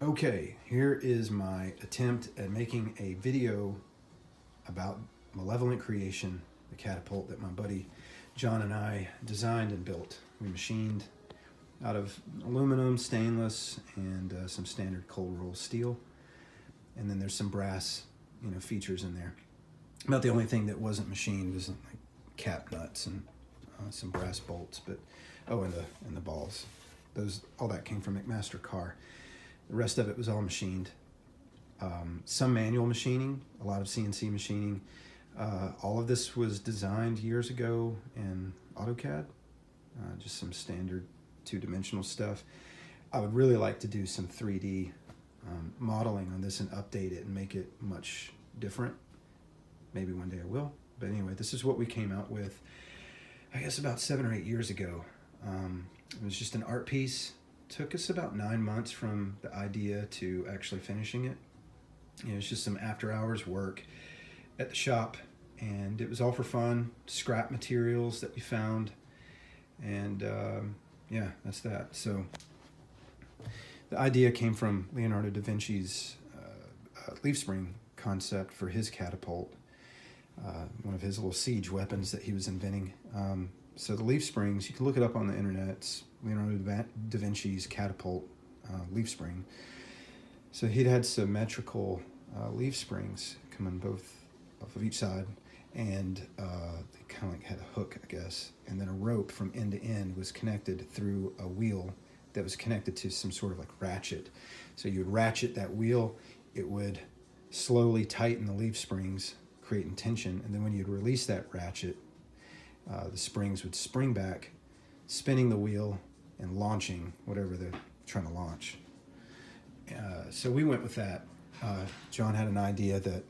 Okay, here is my attempt at making a video about malevolent creation, the catapult that my buddy John and I designed and built. We machined out of aluminum, stainless, and some standard cold roll steel. And then there's some brass, features in there. About the only thing that wasn't machined was like cap nuts and some brass bolts. But and the balls. All that came from McMaster Carr. The rest of it was all machined. Some manual machining, a lot of CNC machining. All of this was designed years ago in AutoCAD, just some standard two-dimensional stuff. I would really like to do some 3D modeling on this and update it and make it much different. Maybe one day I will. But anyway, this is what we came out with, I guess about 7 or 8 years ago. It was just an art piece. Took us about 9 months from the idea to actually finishing it. It's just some after hours work at the shop, and it was all for fun, scrap materials that we found, and yeah, that's that. So the idea came from Leonardo da Vinci's leaf spring concept for his catapult, one of his little siege weapons that he was inventing. So the leaf springs, you can look it up on the internet. It's Leonardo da Vinci's catapult leaf spring. So he'd had symmetrical leaf springs coming both off of each side, and they kind of like had a hook, I guess, and then a rope from end to end was connected through a wheel that was connected to some sort of like ratchet. So you would ratchet that wheel, it would slowly tighten the leaf springs, creating tension, and then when you'd release that ratchet, the springs would spring back, spinning the wheel and launching whatever they're trying to launch. So we went with that. John had an idea that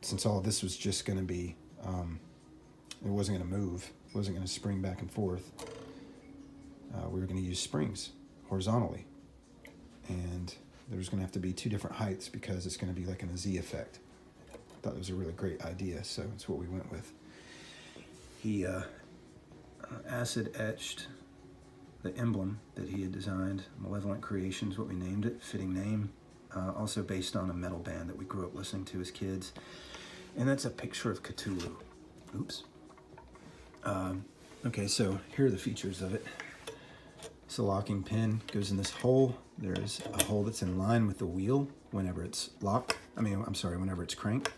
since all of this was just going to be, it wasn't going to move, it wasn't going to spring back and forth, we were going to use springs horizontally. And there's going to have to be 2 different heights because it's going to be like in a Z effect. I thought it was a really great idea, so it's what we went with. He acid etched the emblem that he had designed, Malevolent Creations, what we named it, fitting name, also based on a metal band that we grew up listening to as kids. And that's a picture of Cthulhu. Oops. Okay, so here are the features of it. It's a locking pin, goes in this hole. There's a hole that's in line with the wheel whenever it's locked. Whenever it's cranked.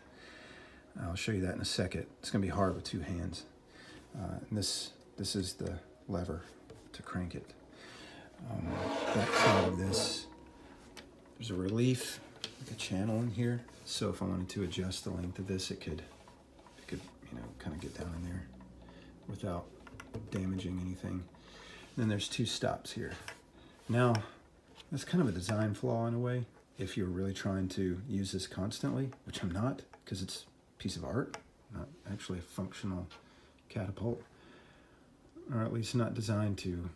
I'll show you that in a second. It's gonna be hard with 2 hands. And this is the lever to crank it. Back side of this, there's a relief, like a channel in here. So if I wanted to adjust the length of this, it could kind of get down in there without damaging anything. And then there's 2 stops here. Now, that's kind of a design flaw in a way. If you're really trying to use this constantly, which I'm not, because it's a piece of art, not actually a functional catapult, or at least not designed to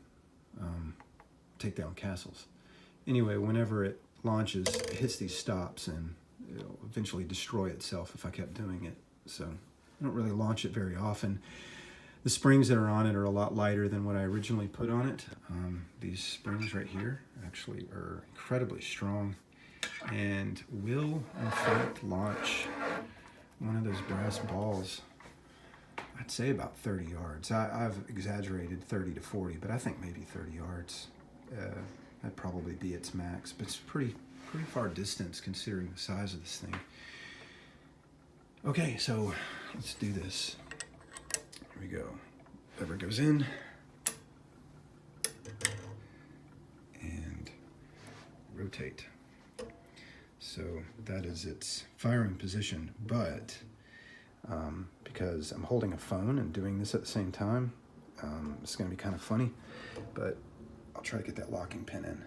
take down castles. Anyway, whenever it launches, it hits these stops and it'll eventually destroy itself if I kept doing it. So I don't really launch it very often. The springs that are on it are a lot lighter than what I originally put on it. These springs right here actually are incredibly strong and will in fact launch one of those brass balls, I'd say about 30 yards. I've exaggerated 30 to 40, but I think maybe 30 yards. That'd probably be its max, but it's pretty far distance considering the size of this thing. Okay, so let's do this. Here we go. Lever goes in. And rotate. So that is its firing position, but because I'm holding a phone and doing this at the same time, it's going to be kind of funny, but I'll try to get that locking pin in.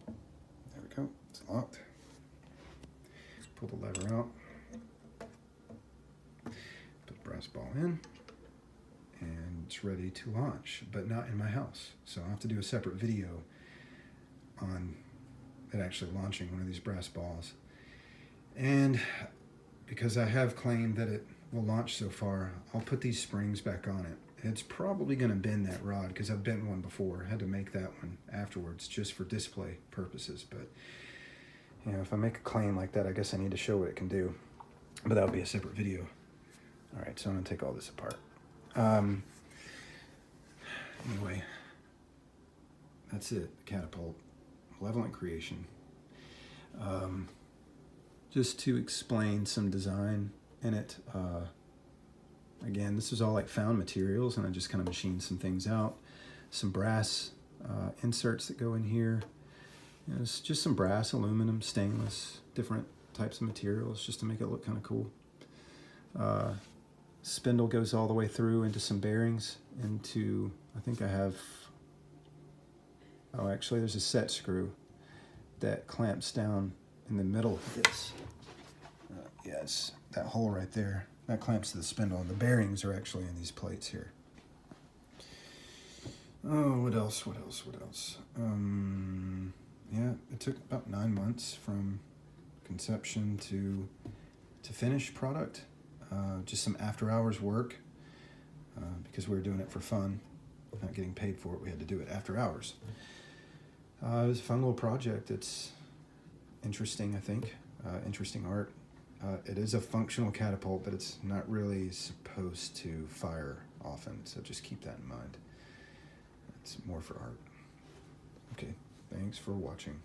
There we go, it's locked. Pull the lever out, put the brass ball in, and it's ready to launch, but not in my house. So I'll have to do a separate video on it actually launching one of these brass balls. And because I have claimed that it will launch so far, I'll put these springs back on it It's probably going to bend that rod because I've bent one before. I had to make that one afterwards just for display purposes. But you know, if I make a claim like that, I guess I need to show what it can do. But that'll be a separate video. All right, so I'm going to take all this apart. Anyway, that's it. Catapult, malevolent creation. Just to explain some design in it. Again, this is all like found materials, and I just kind of machined some things out. Some brass inserts that go in here. You know, it's just some brass, aluminum, stainless, different types of materials just to make it look kind of cool. Spindle goes all the way through into some bearings, into, I think I have, oh actually there's a set screw that clamps down in the middle of this. Yes, that hole right there. That clamps to the spindle, and the bearings are actually in these plates here. Oh, what else? Yeah, it took about 9 months from conception to finished product. Just some after-hours work because we were doing it for fun, not getting paid for it. We had to do it after hours. It was a fun little project. It's interesting, I think. Interesting art. It is a functional catapult, but it's not really supposed to fire often, so just keep that in mind. It's more for art. Okay, thanks for watching.